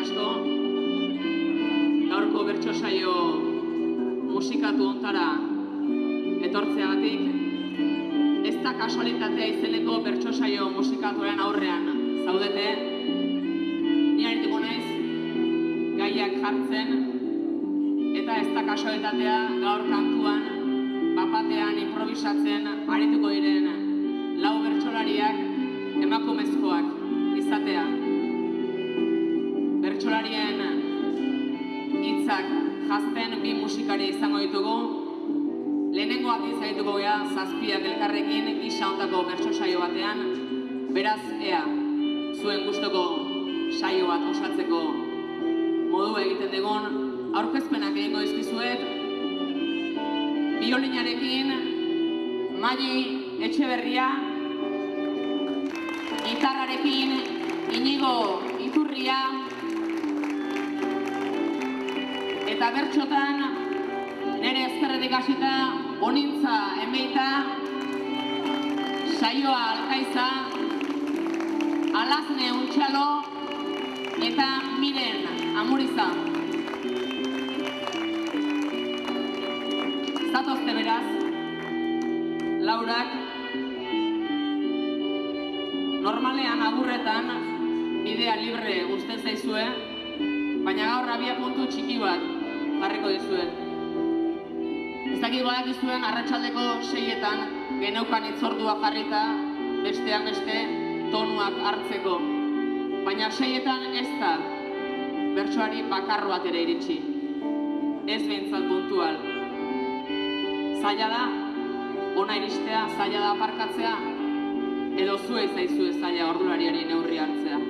asko gaurko bertso saio musikatu ontara etortzeagatik. Ez da kasualitatea izeneko bertso saio musikatuaren aurrean zaudete. Ni arituko naiz gaiak jartzen, eta ez da kasualitatea gaur kantuan, bapatean, improvisatzen arituko diren lau bertsolariak emakumezkoak izatea. Bertsolarien hitzak jazten bi musikari izango ditugu. Lehenengoak izaituko gea zazpiak elkarrekin gisa ondako bertso saio batean. Beraz, ea, zuen gustoko saio bat osatzeko modua egiten dugun aurkezpenak egingo dizkizuet. Biolinarekin Mali Etxeberria, gitarrarekin Inigo Iturria, eta bertxotan nire ezkerretik hasita Onintza Emeita, Saioa Alkaiza, Alazne Untxalo eta Miren Amuriza. Zatozte beraz, laurak, normalean agurretan bidea libre guzten zaizue, baina gaur abia puntu txiki bat jarriko dizuet. Ez dakit badakizuen arratsaldeko 6etan geneukan hitzordua jarrita bestean beste tonuak hartzeko. Baina 6etan ez da bertsoari bakar bat ere iritsi. Ez behintzat puntual. Zaila da, ona iristea, zaila da aparkatzea, edo zuei zaizue zaila ordulariari neurri hartzea.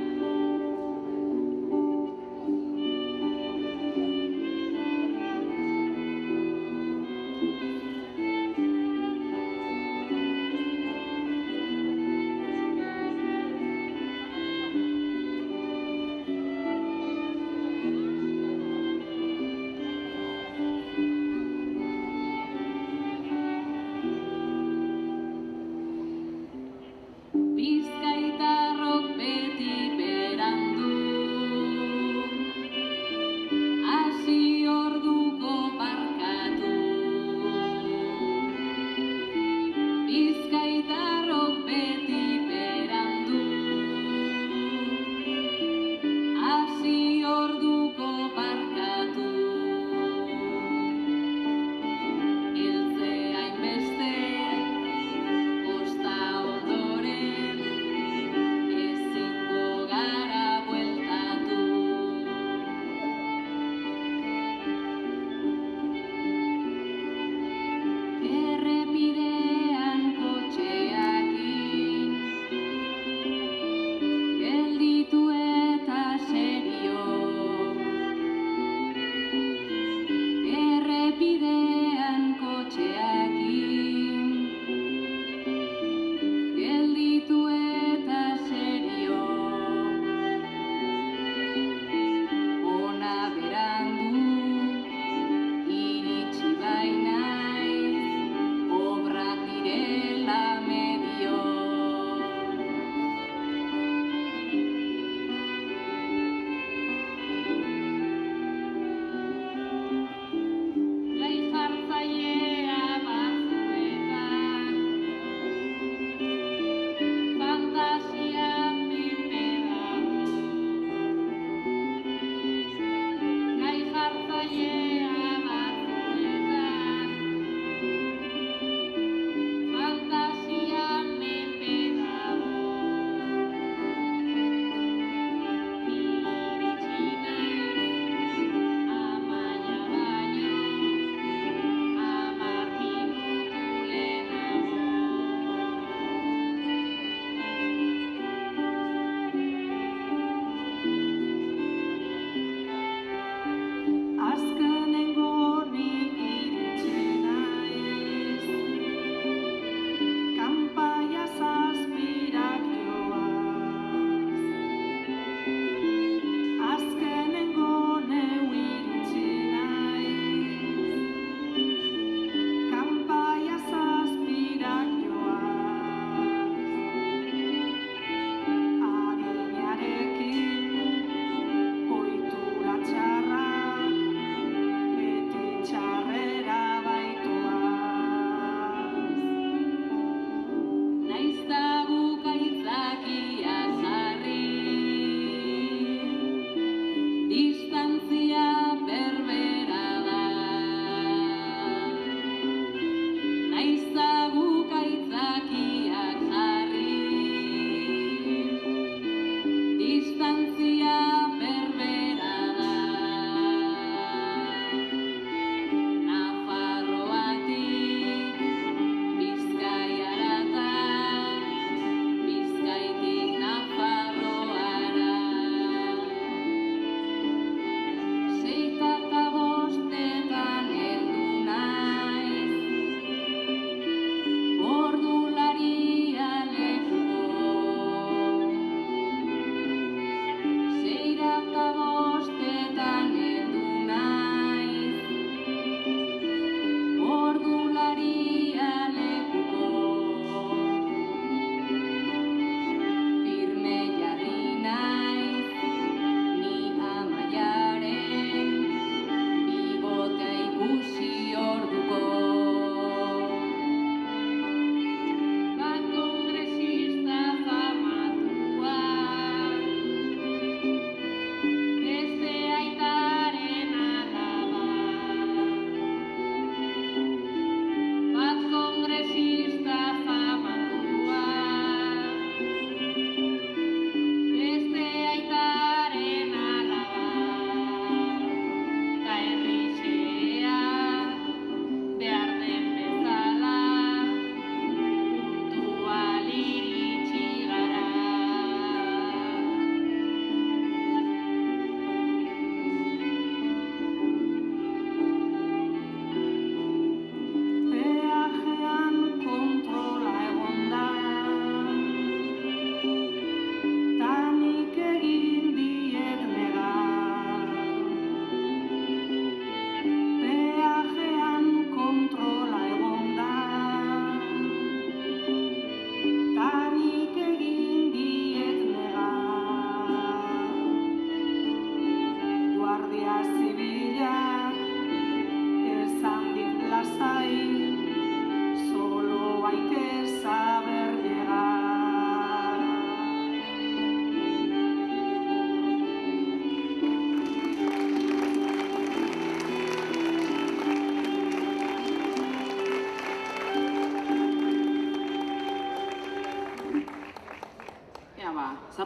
Bizkaitarrok beti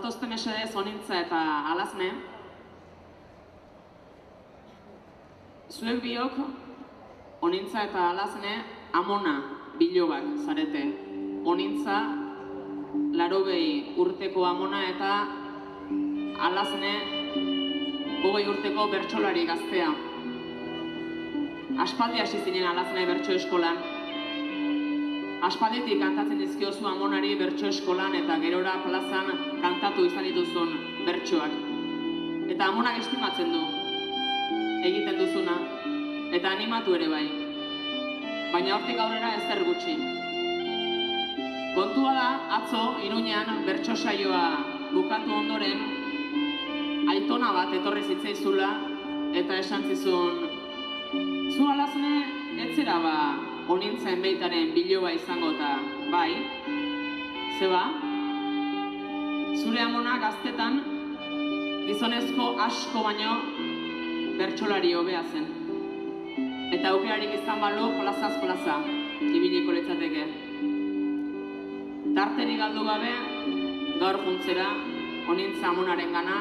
zatozte mesedez Onintza eta Alazne. Zuek biok Onintza eta Alazne amona bilobak zarete. Onintza 80 urteko amona eta Alazne 20 urteko bertsolari gaztea. Aspaldi hasi zinen Alazne bertso eskolan. Aspalditik kantatzen dizkiozu amonari bertso eskolan eta gerora plazan kantatu izan dituzun bertsoak. Eta amonak estimatzen du egiten duzuna, eta animatu ere bai. Baina hortik aurrera ezer gutxi. Kontua da, atzo, Iruñean bertso saioa bukatu ondoren, aitona bat etorri zitzaizula eta esan zizun, zu Alazne, etzera ba Onintza enbeitaren biloba izango eta bai, zeba, zure amona gaztetan gizonezko asko baino bertsolari hobea zen. Eta aukerarik izan balu plazaz plaza, ibiliko litzateke. Tarterik galdu gabe, gaur juntzera, Onintza amonaren gana,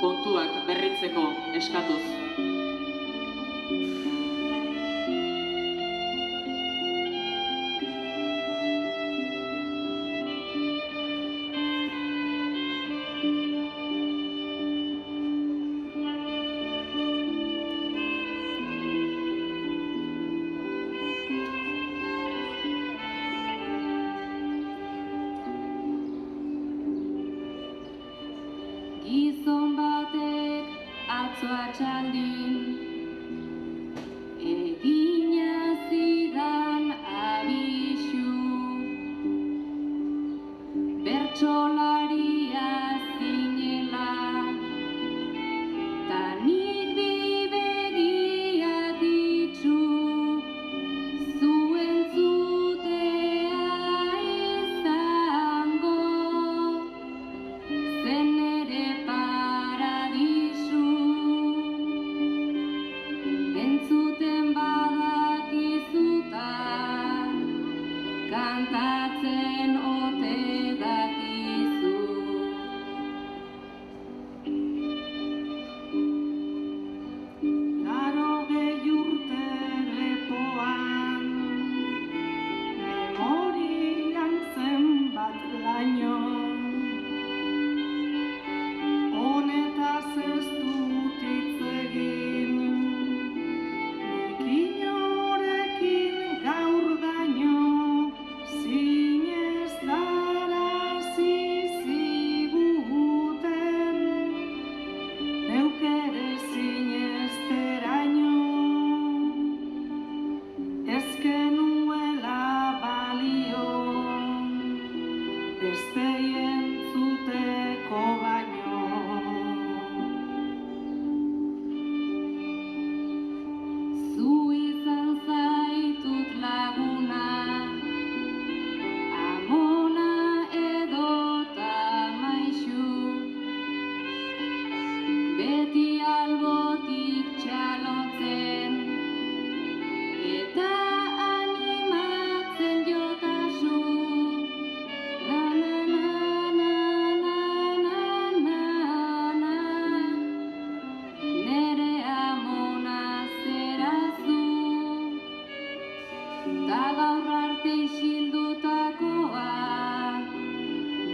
kontuak berritzeko eskatuz. Gizon batek atzo atxaldin egina zidan abisu, bertsolaria zinela ta nik bi begiak itxu, zu entzutea izango zen ere paradisu. Entzuten badakizuta kantatzen ote dakizu. Laurogei urte lepoan, memorian zenbat laino, honetaz ez dut hitz egin, nik inorekin gaur daño, zinez darazi ziguten, neuk ere zinezteraino, ez genuela balio, bestei entzuteko baino. Zu izan zaitut laguna, amona edota maixu, beti albotik txalotzen, eta animatzen jotasu. Na na na na na na na, nere amona zerazu, ta gaur arte isildutakoa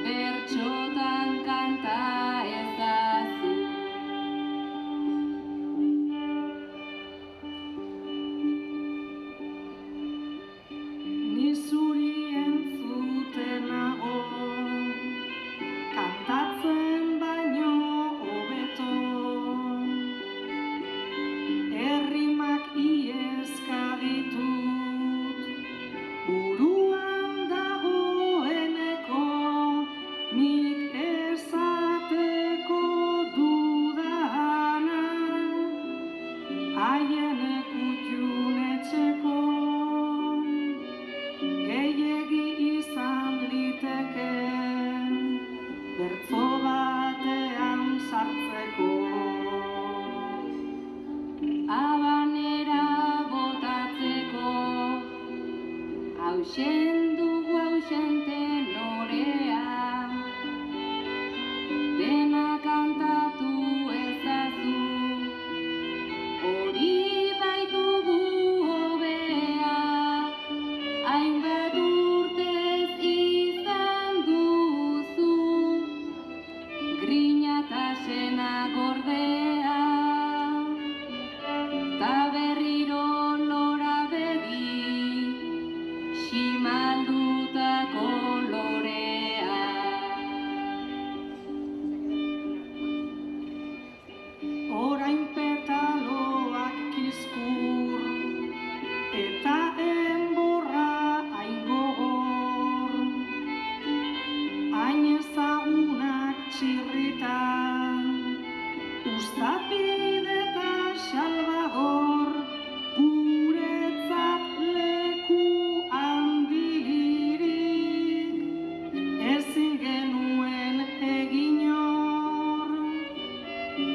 bertxotan kanta ezazu. Ni zuri entzutenago, kantatzen baino hobeto, errimak iezka ditut, buruan dagoeneko, nik esateko dudana, haien kutxun etxeko, gehiegi izan liteke, bertso batean sartzeko. Abanera botatzeko, hausen dugu hausen tenorea, Uztapide eta Salvador, guretzat leku handirik, ezin genuen egin hor,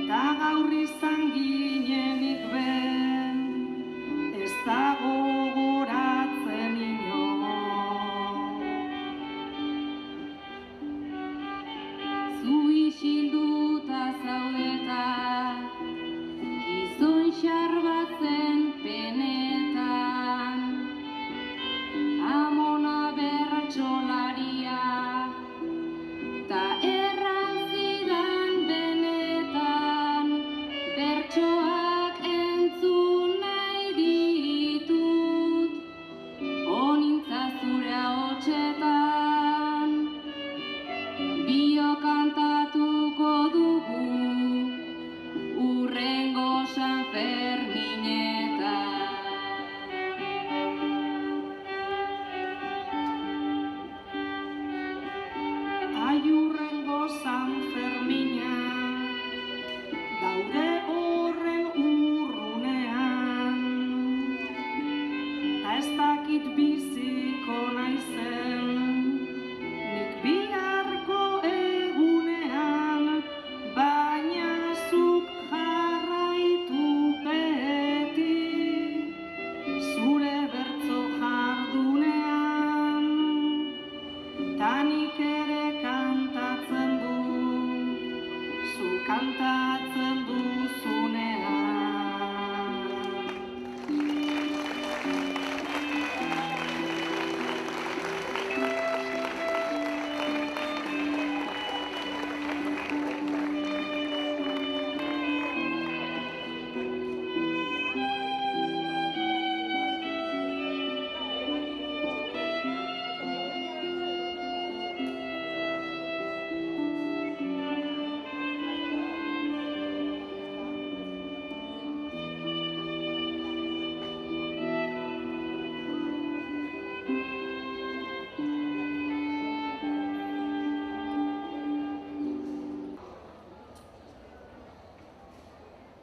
ta gaur izan ginenik ben, ez dago gogoratzen inor. Zu isilduta zaudeta, gizon xar bat zen penetan, amona bertsolaria, ta erran zidan benetan, bertsoak entzun nahi ditut, onintza zure ahotsetan, bio kantatuko dugu, urrengo San Ferminetan. Aiurrengo San Ferminak daude horren urrunean, ta ez dakit biziko naizen, nik biharko egunean, baina zuk jarraitu beti, zure bertso jardunean, ta nik ere kantatzen dut, zu kantatzen duzunean.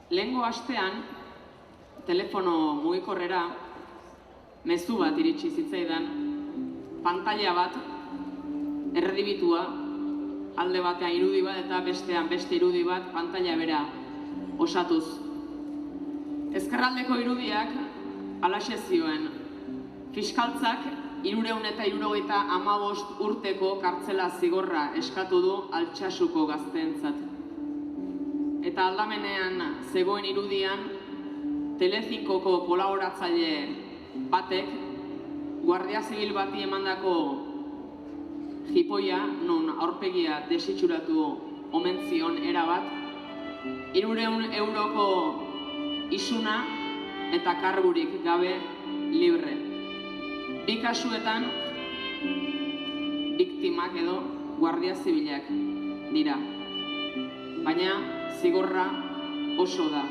Lehengo astean, telefono mugikorrera, mezu bat iritsi zitzaidan, pantalla bat, erredibitua, alde batean irudi bat eta bestean beste irudi bat, pantalla bera osatuz. Ezkerraldeko irudiak halaxe zioen, fiskaltzak 375 urteko kartzela zigorra eskatu du Altsasuko gazteentzat. Eta aldamenean zegoen irudian, Telezinkoko kolaboratzaile batek Guardia Zibil bati emandako jipoia, non aurpegia desitxuratu omen zion erabat, 300 euroko isuna eta kargurik gabe libre. Bi kasuetan, biktimak edo Guardia Zibilak dira. Baina, zigorra oso da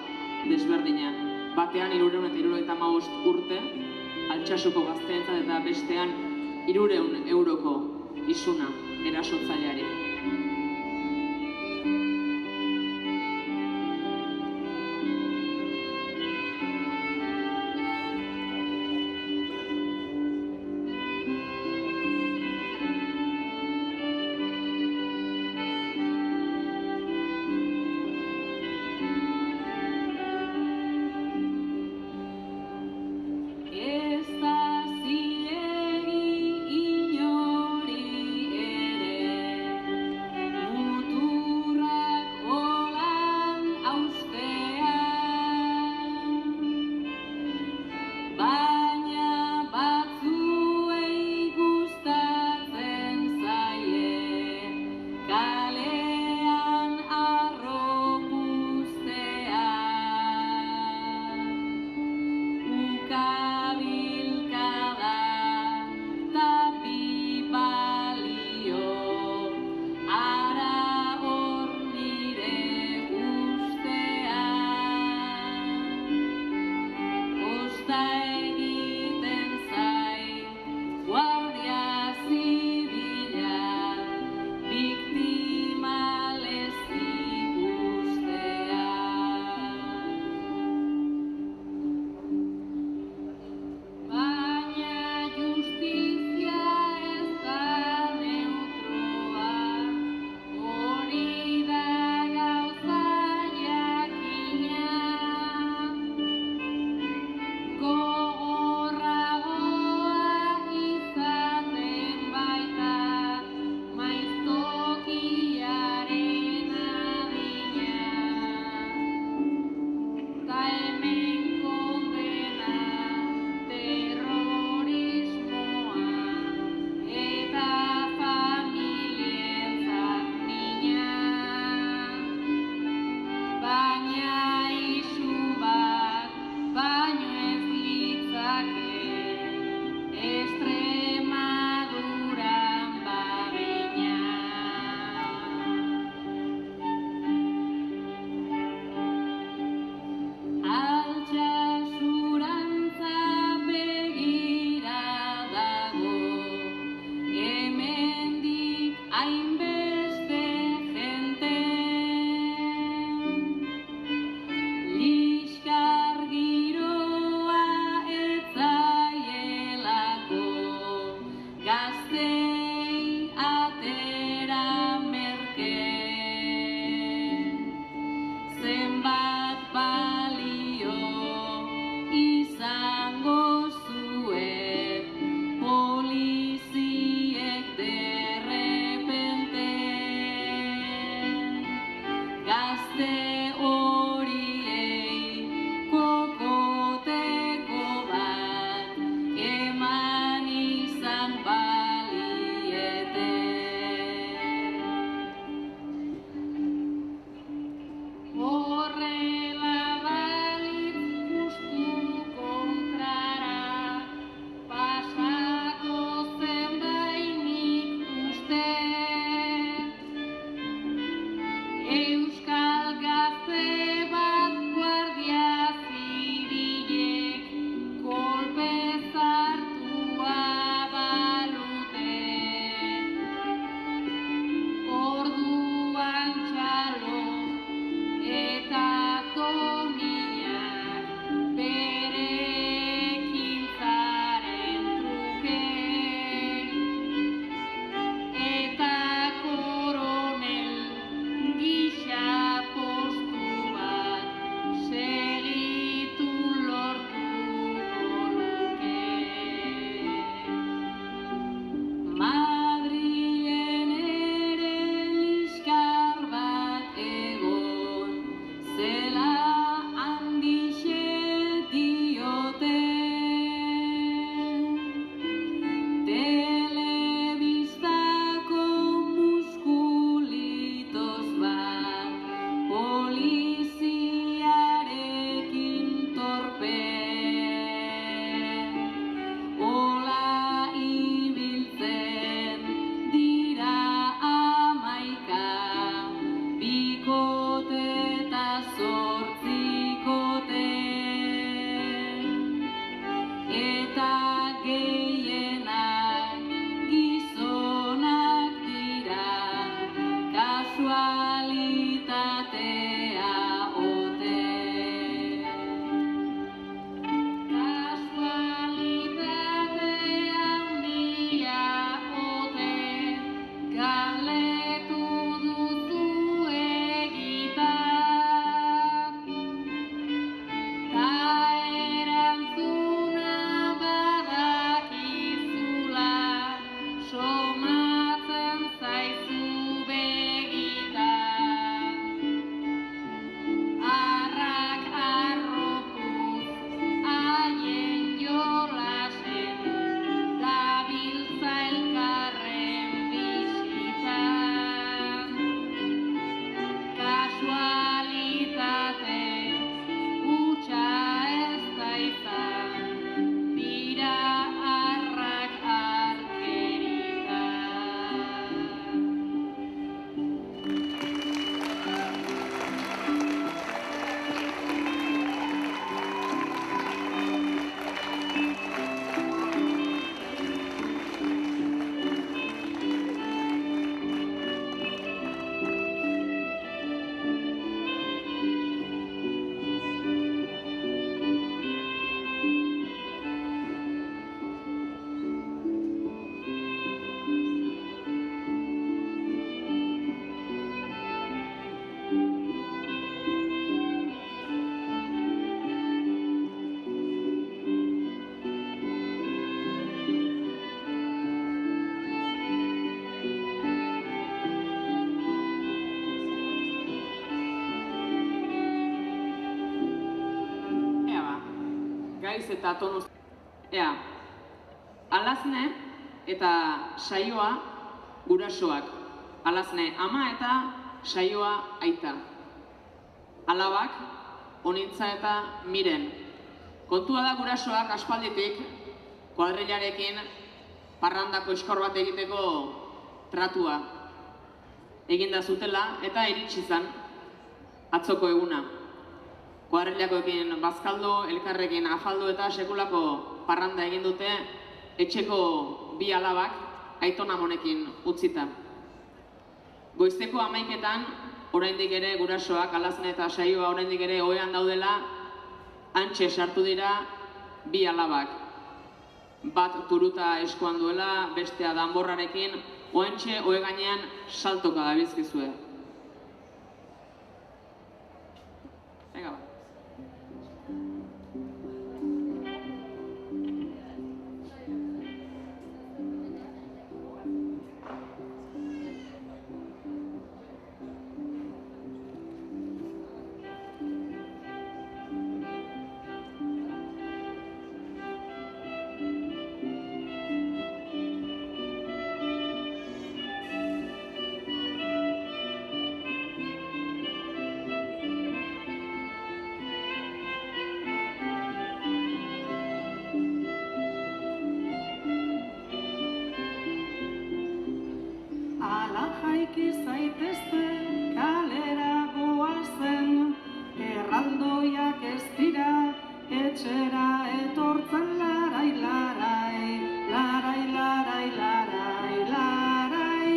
desberdina. Batean 375 urte, Altsasuko gazteentzat eta bestean 300 euroko isuna erasotzaileari. Ez da zilegi inori ere, gaiz eta tonuz. Ea, Alazne eta Saioa gurasoak. Alazne ama eta Saioa aita. Alabak, Onintza eta Miren. Kontua da gurasoak aspalditik kuadrillarekin parrandako eskor bat egiteko tratua eginda zutela eta iritsi zen atzoko eguna. Kuadrillakoekin bazkaldu, elkarrekin afaldu eta sekulako parranda egin dute etxeko bi alabak Aiton amonekin utzita. Goizeko 11etan, oraindik ere gurasoak, Alazne eta Saioa oraindik ere ohean daudela, hantxe sartu dira bi alabak. Bat turuta eskuan duela, bestea danborrarekin, oentxe ohe gainean saltoka dabilzkizue. Venga, ba. Jaiki zaitezte kalera goazen, erraldoiak ez dira etxera etortzen larai, larai, larai, larai, larai, larai,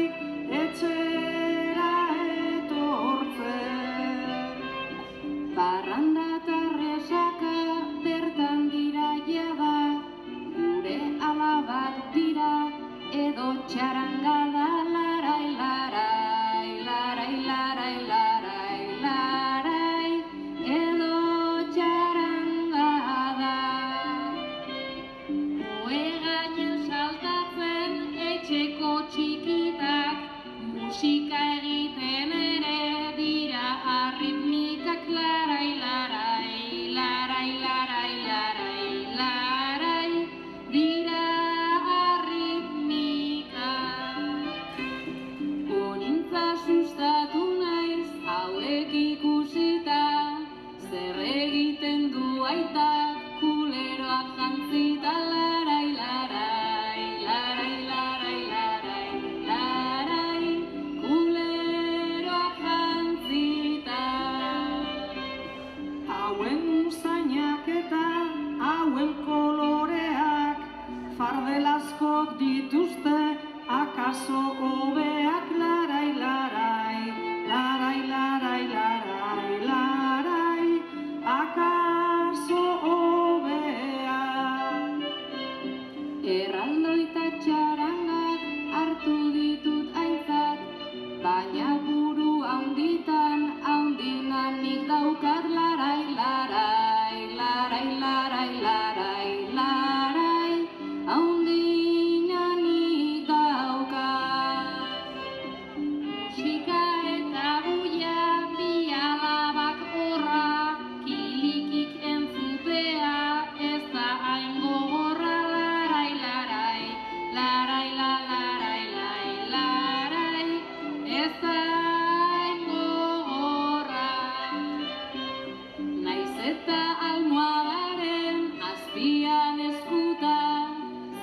etxera etortzen. Parranda eta resaka bertan dira jada, gure alabak dira edo txarangada. Larai, larai, larai, larai, larai, larai, edo txarangada. Ohe gainen saltatzen etxeko txikitak, musika egiten ere dira arritmikak. Larai, larai, larai, larai, larai, larai, dira sustatu naiz hauek ikusita, zer egiten du aita kuleroak jantzita. Larai, larai, larai, larai, larai, larai, kuleroak jantzita. Hauen usainak eta hauen koloreak fardelazkok dituzte, akaso hobeak. Larai, larai, larai, larai, larai, larai, akaso hobeak. Erraldoi eta txarangak hartu ditut aintzat, baina buru haunditan haundinanik daukat. Larai, larai, larai, larai, larai, larai, haundinanik daukat. Musika eta buia bi alabak horra, kilikik entzutea ez da hain gogorra. Larai, larai, larai, larai, larai, larai, ez da hain gogorra. Naiz eta almohadaren azpian eskuta,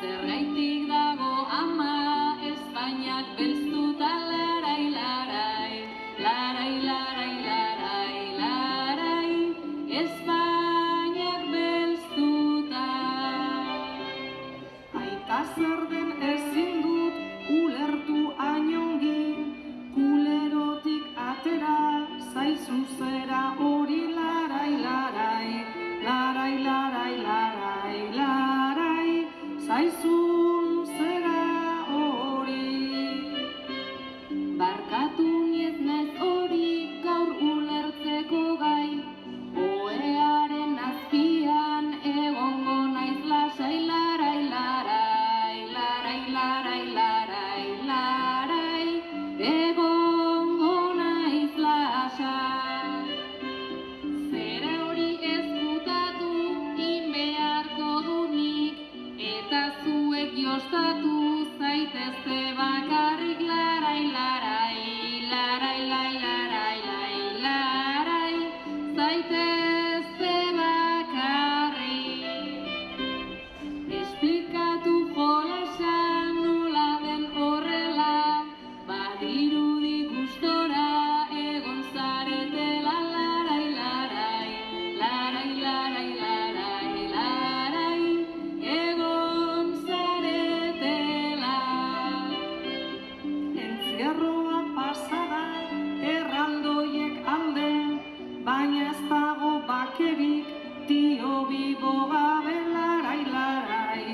zergaitik dago ama Espainiak belztuta. Larai, larai, larai, larai, larai, larai, Espainiak belztuta. Aita zer den ezin dut ulertu ainongi, kulerotik atera zaizu zera hori. Larai, larai, larai, larai, larai, larai, zaizun zera hori. Barkatu niez naiz hori gaur ulertzeko gai, ohearen azpian egongo naiz lasai. Larai, larai, larai. zaitezte bakarrik. Esplikatu jolasa nola den horrela, badirudi gustora egon zaretela. Larai, larai, larai, larai, larai, larai, egon zaretela. Entzierroa pasada erraldoiek alde, baina ez dago bakerik tio bibo gabe. Larai, larai,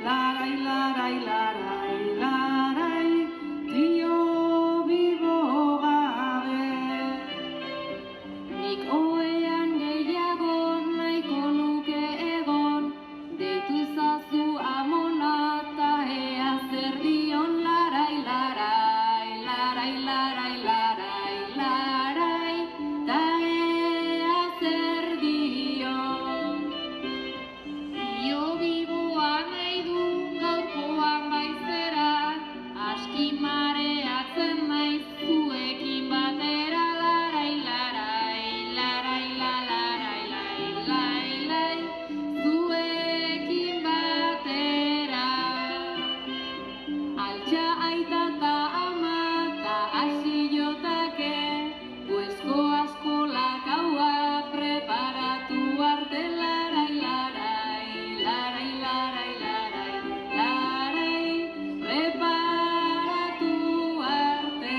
larai, larai, larai, larai, tio bibo gabe. Nik ohean gehiago nahiko nuke egon, deitu zazu amona ta ea zer dion. Larai, larai, larai, larai, larai, larai, ta ea zer dion. Io biboa nahi du gaurkoan baizera, aski mareatzen naiz zuekin batera. Larai, larai, larai, larai, larai, larai, zuekin batera. Altxa aita ta ama ta hasi jotake, guezko askolak haua preparatu arte. Larai, larai, larai, larai, larai, larai, preparatu arte.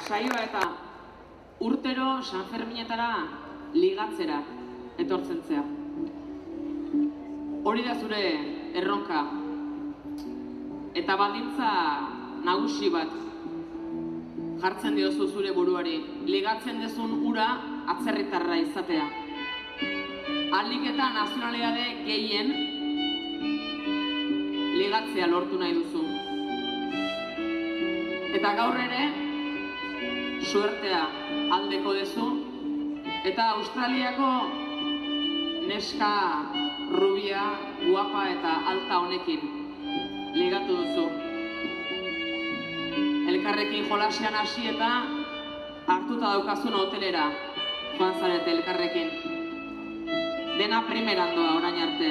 Saioa eta urtero San Ferminetara ligatzera etortzen zea. Hori da zure erronka. Eta baldintza nagusi bat jartzen diozu zure buruari. Ligatzen dezun ura atzerritarra izatea. Ahalik eta nazionalidade gehien ligatzea lortu nahi duzu. Eta gaur ere, suertea aldeko dezu, eta Australiako neska rubia, guapa eta alta honekin ligatu duzu. Elkarrekin jolasean hasi eta hartuta daukazun hotelera joan zarete elkarrekin. Dena primeran doa orain arte,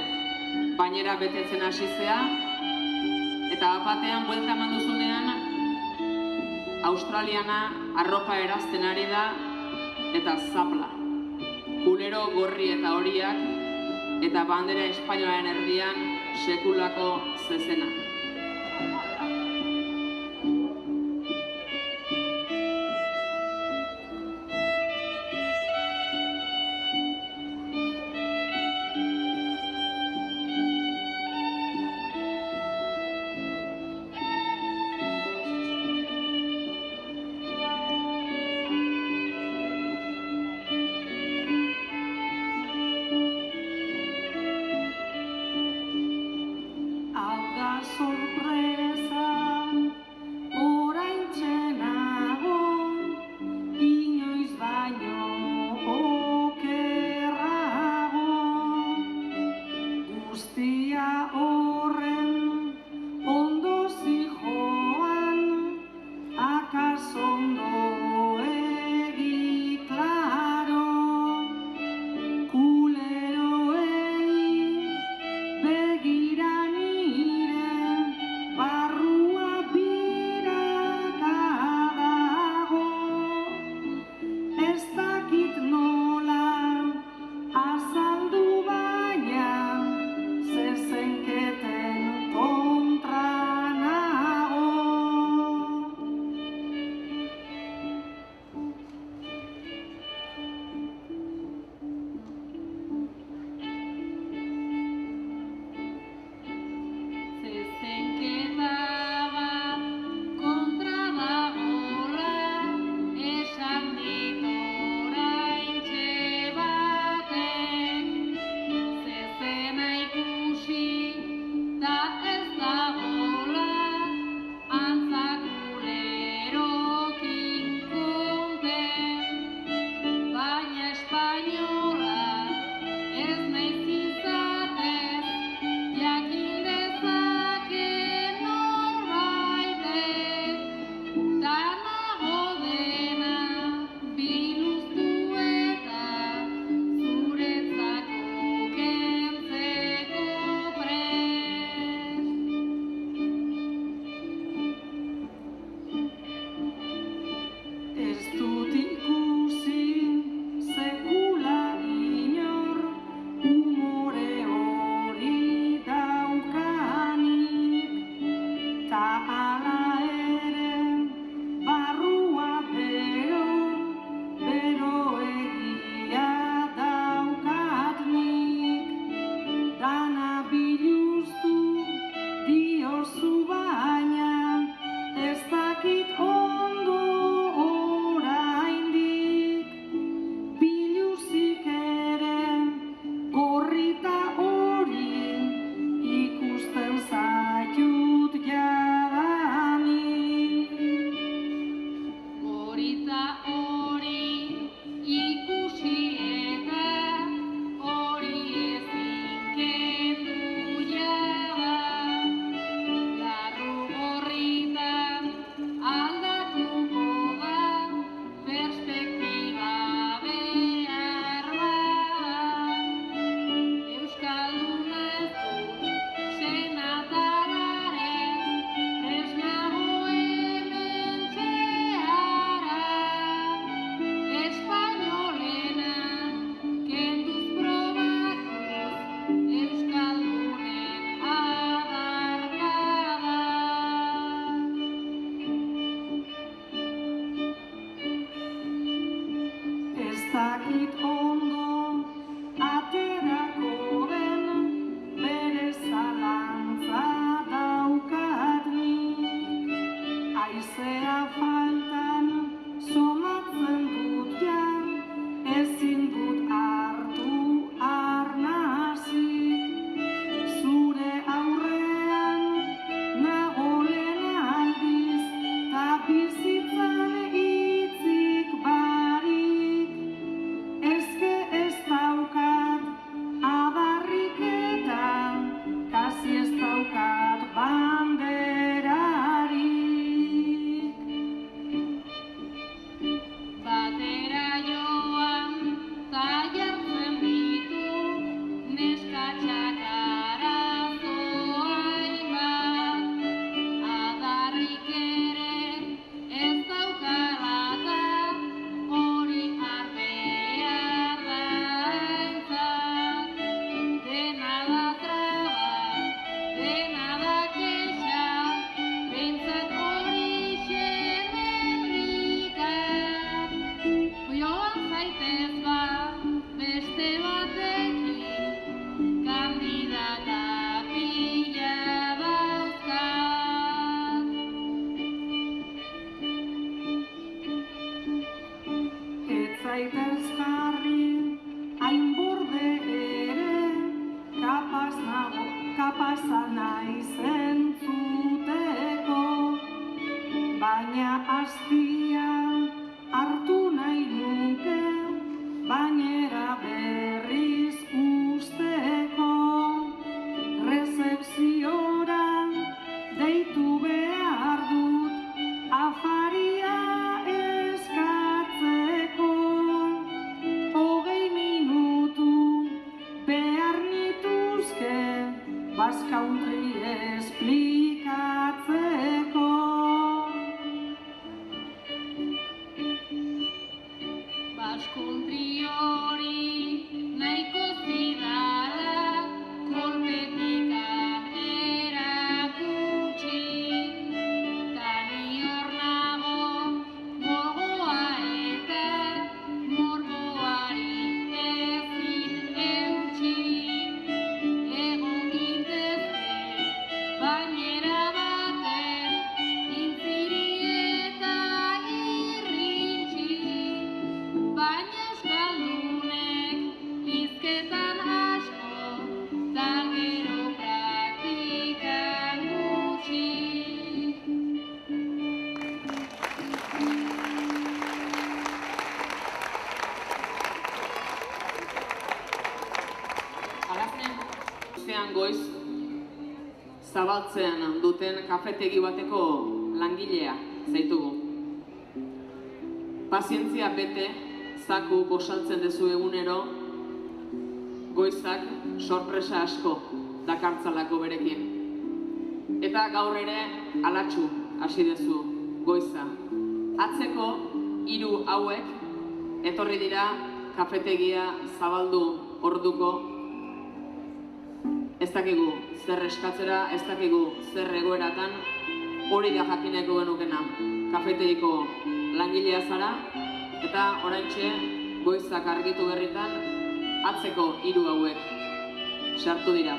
bainera betetzen hasi zea, eta batean buelta eman duzunean Australiana arropa erazten ari da eta zapla. Kulero gorri eta horiak eta bandera espainolaren erdian sekulako zezena. Sorpresa, oraintxe nago, inoiz baino okerrago. Guztia horren ondo zijoan, akaso ondo egi klaro. Kuleroei begira nire daukat banderarik. Batera joan, ta jartzen ditu, neskatxak arazoa hainbat. Adarrik ere ez daukalata, hori behar da aintzat. Dena da traba, dena da kexa, behintzat horixe berrikat. Joan zaitez ba, beste batekin, kandidata pila dauzkat. Ez zaitez jarri, hain borde ere, kapaza naiz entzuteko, baina astian hartu nahi nuke, bainera berriz usteko. Rezepziora deitu behar dut, afaria eskatzeko. 20 minutu behar nituzke, Basque Country esplikatzeko. Basque Country hori nahiko zidala, kolpetik erakutsi. Ta ni hor nago, gogoa eta morboari ezin eutsi. Egon gintezke, bainera baten, intziri eta irrintzi. Baina euskaldunek hizketan asko, ta gero praktikan gutxi. Alaznen, zean goiz, zabaltzean duten kafetegi bateko langilea zaitugu. Pazientzia bete, zaku gosaltzen dezu egunero, goizak sorpresa asko dakartzalako berekin. Eta gaur ere alatxu hasi dezu goiza. Atzeko 3 hauek etorri dira kafetegia zabaldu orduko. Ez dakigu zer eskatzera, ez dakigu zer egoeratan, hori da jakineko genukena. Kafetegiko langilea zara, eta oraintxe goizak argitu berritan atzeko 3 hauek sartu dira.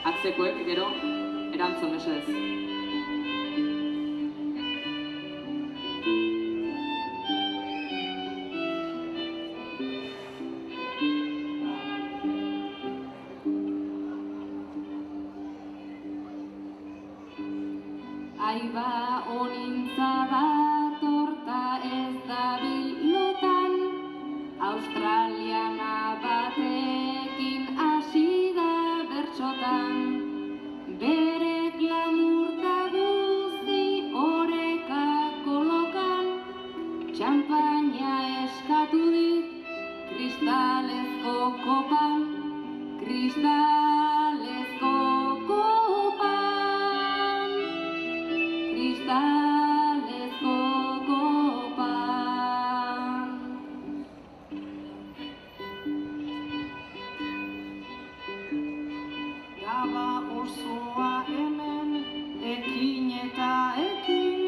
Atzekoek gero erantzun mesedez. Aiba honintza datorta ez dabil lotan, australiana batekin hasi da bertsotan. Bere glamurta guzti oreka kolokan, txampaina eskatu dit kristalezko kopan, kristalezko kopan, kristalezko kopan. Gaba osoa hemen, ekin eta ekin,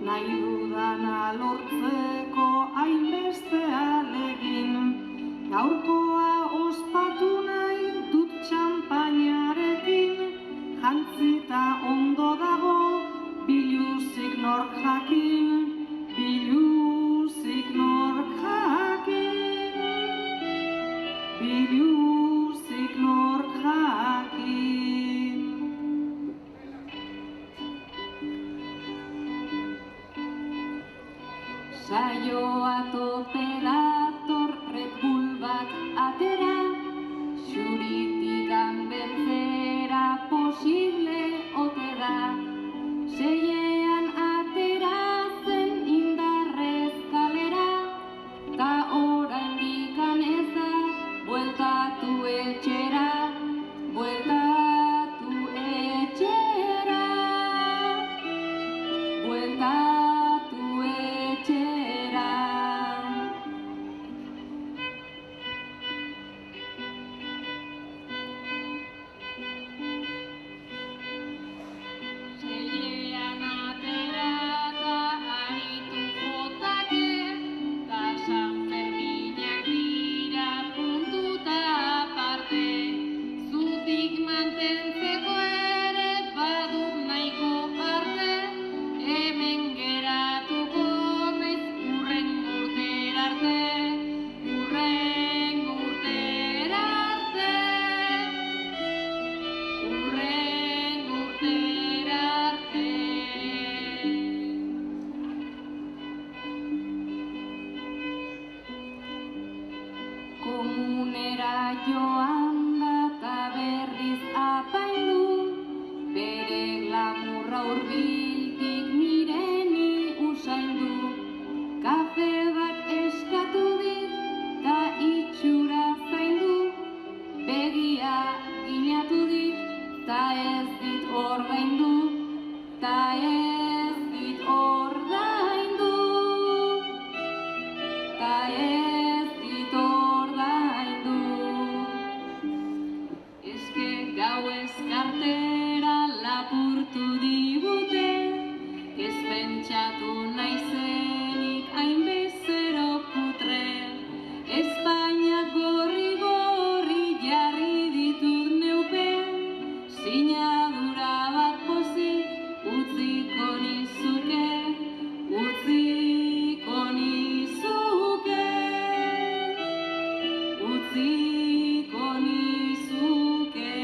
nahi dudana lortzeko hainbeste alegin. Gaurkoa ospatu nahi dut txampainarekin, jantzita ondo dago, biluzik nork jakin, biluzik nork jakin, biluzik nork jakin. Saioa tope dator Red Bull bat atera, xuritikan beltzera pos hurbildik nireni usaindu. Kafe bat eskatu dit, ta itxura zaindu. Begia ginatu dit, ta ez dit ordaindu. Ta ez dit ordaindu. Ta ez dit ordaindu. Eske gauez kartera lapurtu digute, ez pentsatu naizenik hainbezero putre. Espainiak gorri jarri ditut neupe, sinadura bat pozik utziko nizuke, utziko nizuke, utziko nizuke.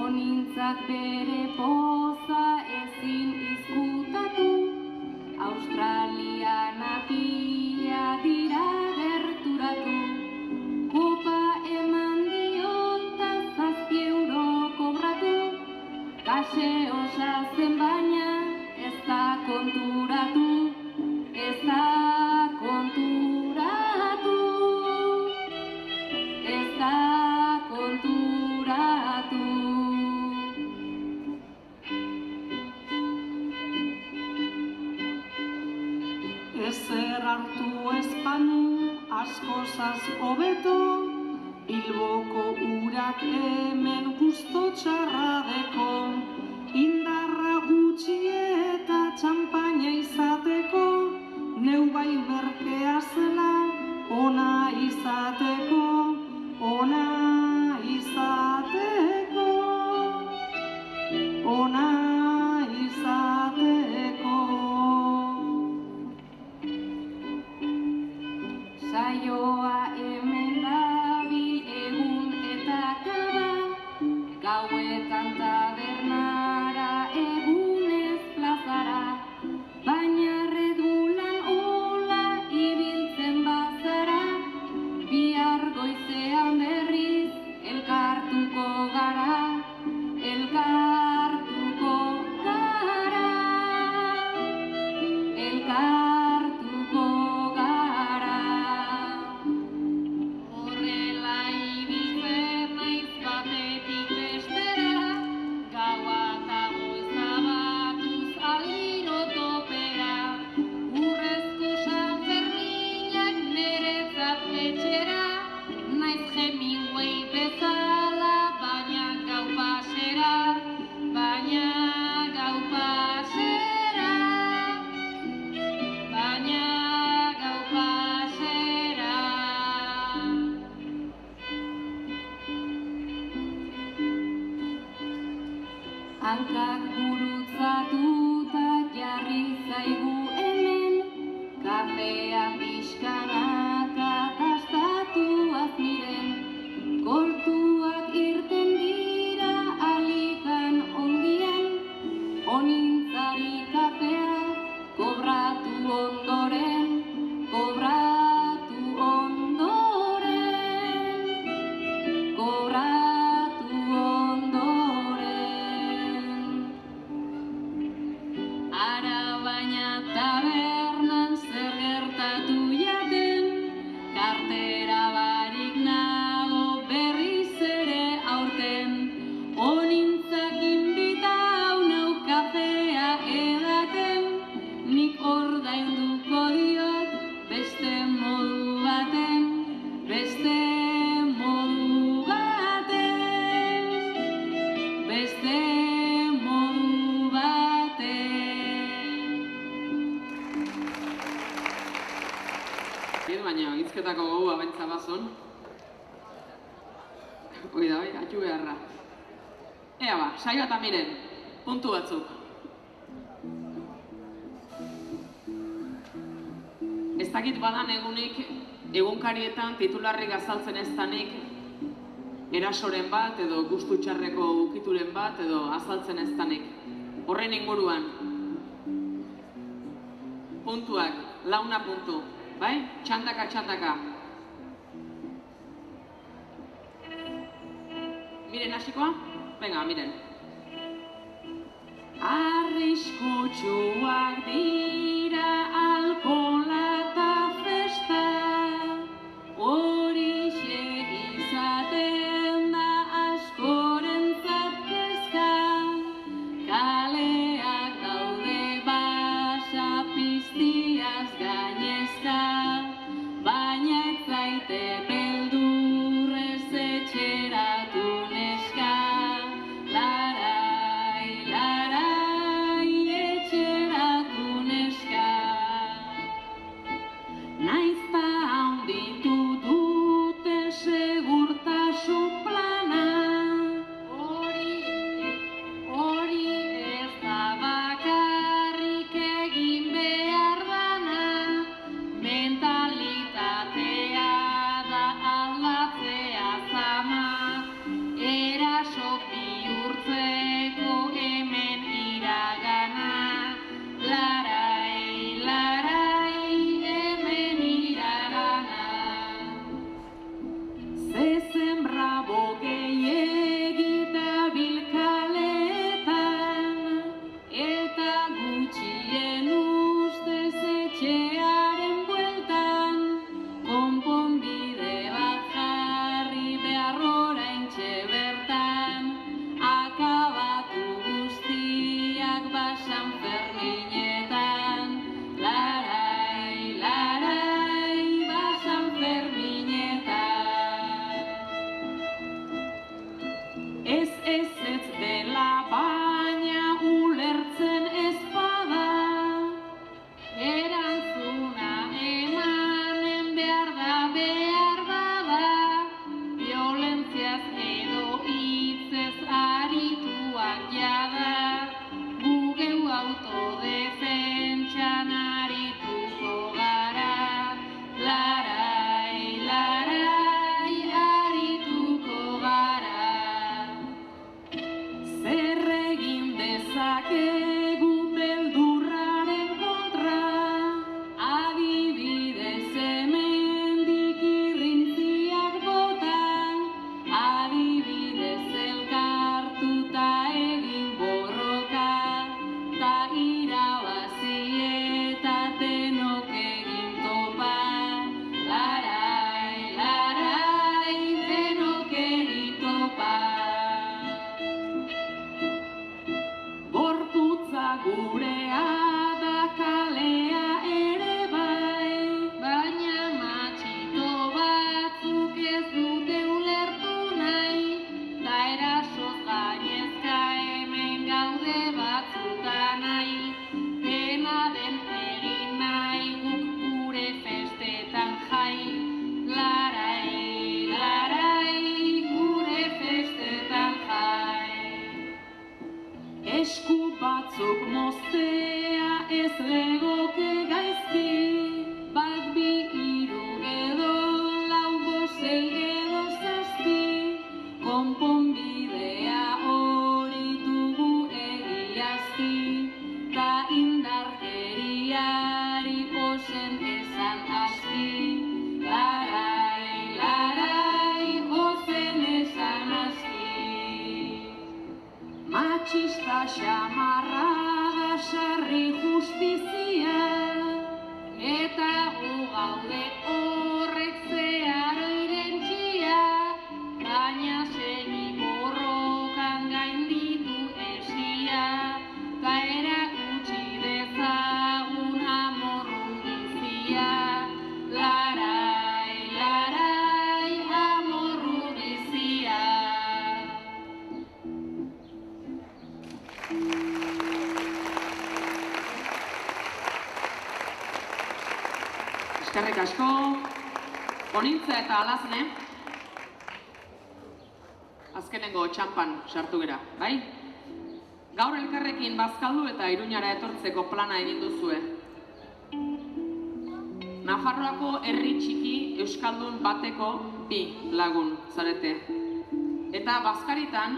Onintzak bere poza ezin izkutatu, Australiana pila dira gerturatu. Kopa eman diota 7 euro kobratu, kase osatzen baina ez da konturatu, ez da konturatu, ez da konturatu. Ezer hartu ezpanu askozaz hobeto, Bilboko urak hemen gusto txarra deko. Indarra gutxi eta txampaina izateko, neu bai merkea zela, ona izateko, ona izateko, ona izateko. Saioa hemen dabil egun eta kaba, gauetan tabernara egunez plazara, baina redulan ola ibiltzen bazara, bihar goizean berriz elkartuko gara, elkartuko gara, elkartuko gara. Horrela ibiltzen naiz batetik bestera, gaua eta goiza batuz aldiro topera. Urrezko San Ferminak neretzat etxera, naiz Hemingway bezala, baina gau pasera, baina gau pasera, baina gau pasera. Hankak gurutzatuta jarri zaigu hemen, kafea pixkanaka tastatuaz miren. Kortuak irten dira alikan ongien, onintzari kafea kobratu ondoren, kobratu ondoren, kobratu ondoren. Ara baina tabernan zer gertatu jaten, kartera barik nago berriz ere aurten. Onintzak inbitau nau kafea edaten, nik ordainduko diot beste modu baten, beste modu baten, beste modu baten. Baina hizketako gogoa bentsa bazon. Hoi da, atxu beharra. Ea ba, saioa eta miren, puntu batzuk. Ez dakit badan egunik, egunkarietan titularrik azaltzen ez danik, erasoren bat edo gustu txarreko ukituren bat edo azaltzen ez danik. Horren inguruan, puntuak, launa puntu, bai? Txandaka, txandaka. Miren hasikoa? Venga, miren. Arriskutsuak dira alkohola eta festa, horixe izaten da askorentzat kezka. Kaleak daude basa piztiaz gainezka, baina ez zaite beldurrez etxeratu neska. Larai, larai, etxeratu neska. Naizta handitu dute segurtasun plana, hori ez da bakarrik egin behar dana, mentalitatea da aldatzea zama, erasok bihurtzeko hemen iragana. Larai, larai, hemen iragana. Zezen brabo gehiegi dabil kaletan, eta gutxien ustez etxearen bueltan, konponbide bat jarri behar oraintxe bertan, akabatu guztiak basan Ferminetan. Larai, larai, basan Ferminetan. Ez dela baina ulertzen ez bada, erantzuna emanen behar da behar bada, violentziaz edo hitzez arituak jada, gu geu autodefentsan arituko gara. Larai, larai, arituko gara. Zer egin dezakegu beldurraren kontra, adibidez hemendik irrintziak bota, adibidez elkartuta egin borroka, ta irabazi eta denok egin topa. Larai, larai, denok egin topa. Gorputza gurea da kalea ere bai, baina matxito batzuk ez dute ulertu nahi, da erasoz gainezka hemen gaude batzuta nahi, dena den egin nahi guk gure festetan jai. Larai, larai, gure festetan jai. Esku batzuk moztea ez legoke gaizki, bat bi hiru edo lau bosei edo zazpi, konponbidea hori dugu egiazki, ta indarkeriari ozen esan aski. Larai, larai, ozen esan aski. Matxista xamarra da sarri justizia, eta gu gaude horrek zeharo irentxia, baina segi borrokan gainditu esia, ta erakutsi dezagun amorru bizia. Larai, larai, amorru bizia. Eskerrik asko, Onintza eta Alazne, azkenengo txampan sartu gera, bai? Gaur elkarrekin bazkaldu eta Iruñara etortzeko plana egin duzue. Nafarroako herri txiki euskaldun bateko bi lagun zarete. Eta Bazkaritan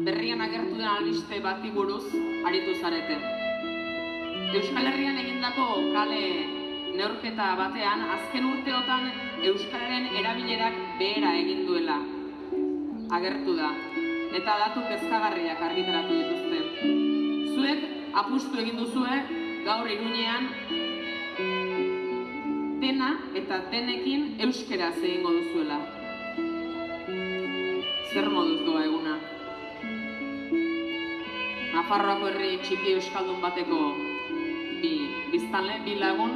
berrian agertu den albiste bati buruz aritu zarete. Euskal Herrian egindako kale neurketa batean azken urteotan euskararen erabilerak behera egin duela agertu da. eta datu kezkagarriak argitaratu dituzte. Zuek apustu egin duzue gaur Iruñean dena eta denekin euskeraz egingo duzuela. Zer moduz doa eguna? Nafarroako herri txiki euskaldun bateko biztanle, bi lagun,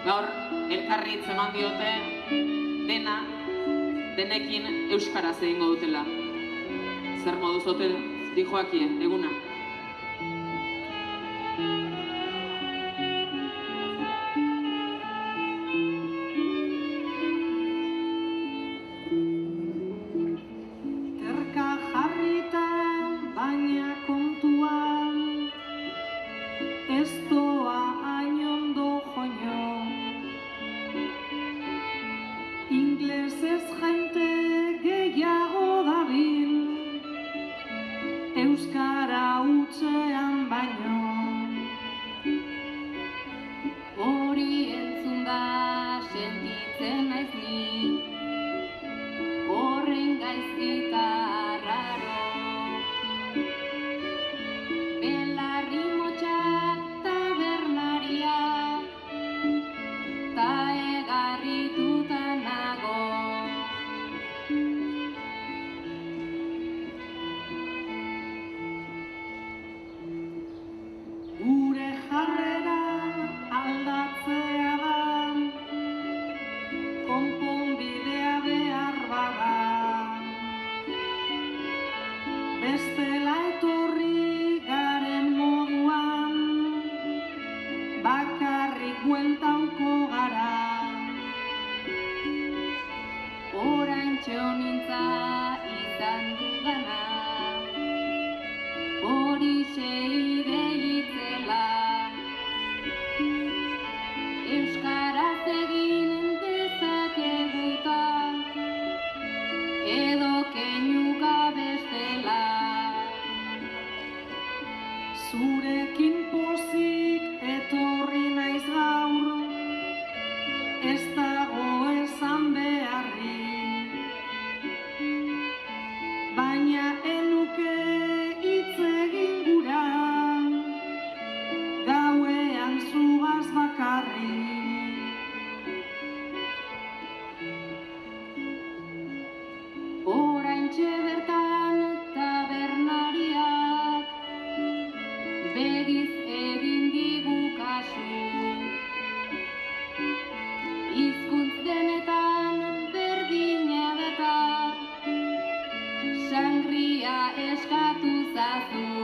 gaur elkarri hitz eman diote denekin euskaraz egingo dutela. Zer moduz ote dijoakie eguna? Terka jarrita baina kontuan ez doa hain ondo joño. Inglesez jente gehiago dabil euskara hutsean baino. Hori entzunda sentitzen naiz ni, horren gaizkita arraro. Belarri motxak tabernariak, ta egarrituta nago. Gure jarrera aldatzea da, konponbidea behar bada. Bestela etorri garen moduan, bakarrik bueltauko gara. Oraintxe honintza izan dudana, horixe ideitzela. Euskaraz egin dezakeguta, edo keinuka bestela. Zurekin pozik etorri naiz gaur, ez dago esan beharrik. Baina enuke hitz egin gura, gauean zugaz bakarrik. Oraintxe bertan tabernariak, begiz egin digu kasu. Hizkuntz denetan berdina data, sangria eskatu zazu.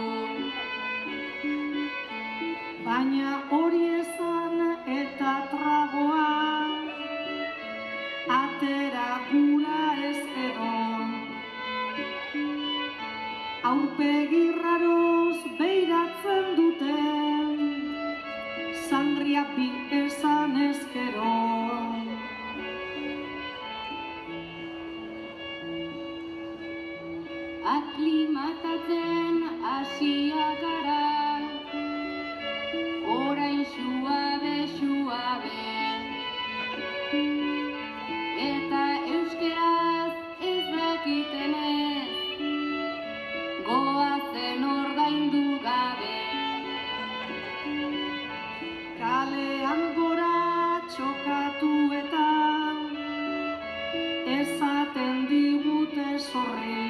Baina hori esan eta tragoa, atera gura ez egon. Aurpegi raroz beiratzen duten, sangria bi esan ezkero. Aklimatatzen hasiak gara, orain suabe, eta euskeraz ez dakitenez, goazen ordaindu gabe. Kalean gora txokatu eta esaten digute zorri.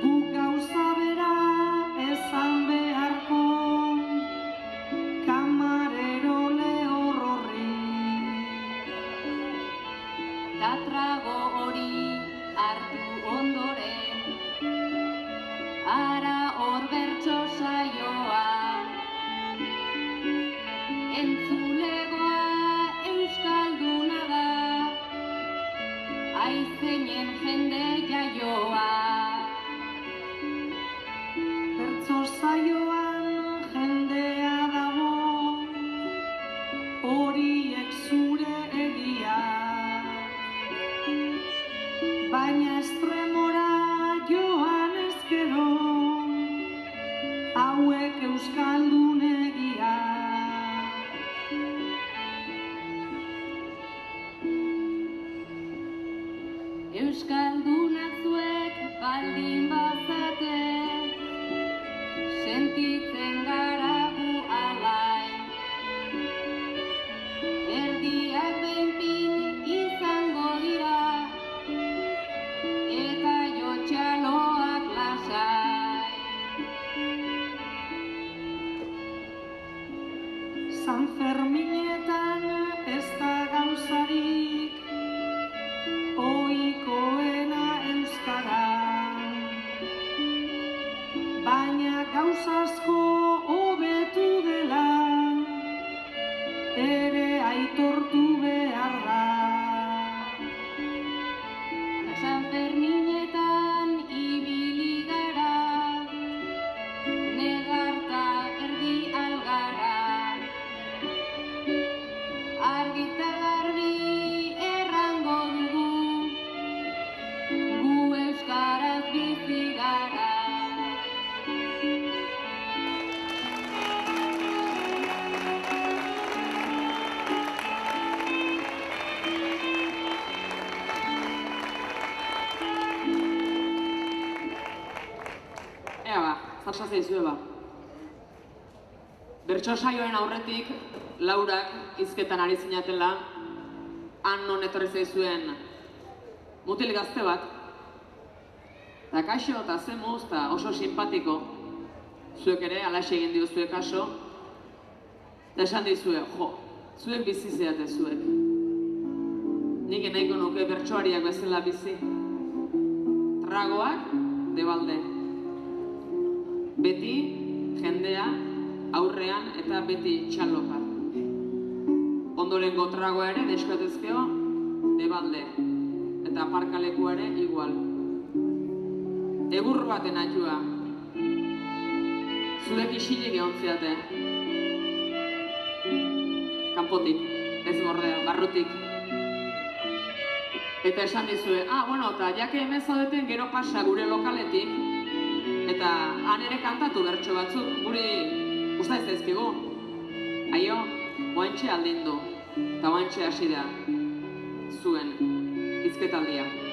Guk gauza bera esan beharko, kamarero lehor horri. Tatrago hori hartu ondoren, ara hor bertso saioa. Entzulegoa euskalduna da, aizeinen jende jaioa. Bertso saioan jendea dago, horiek zure egia. Baina estremora joan ezkero, hauek euskaldun egia. Euskaldunak zuek baldin bazate, sentitzen gara gu alai. Erdiak behinpit izango dira, eta jotxaloak lasai. San Ferminetan ez da gauzarik, ohikoena euskaran, baina gauza asko hobetu dela, ere aitortu behar da. San Ferminetan ibili gara, negarta erdi algara. Argita garbi errango dugu, gu euskaraz bizi gara. Ea ba, zarsa zaizue ba. Bertso saioen aurretik, Laurak hizketan ari zinatela, han non etorri zaizuen mutil gazte bat, eta kaixo eta zemuz eta oso simpatiko, zuek ere alaxe egin diozue kaso, eta esan dizue, jo, zuek bizi zeate zuek. Nik nahiko nuke bertsoariak bezala bizi. Tragoak, debalde. Beti jendea aurrean eta beti txaloka. Ondorengo tragoa ere deskatezkeo debalde. Eta aparkalekua ere igual. Egur baten atxua. Zuek isilik egon zeate. Kanpotik, ez gordea, barrutik. Eta esan dizue, bueno, eta jake hemen zaudeten gero pasa gure lokaletik, eta han ere kantatu bertso batzuk, guri usta ez zaizkigu. Aio, oantxe aldindu, eta oantxe hasi da zuen hizketaldia.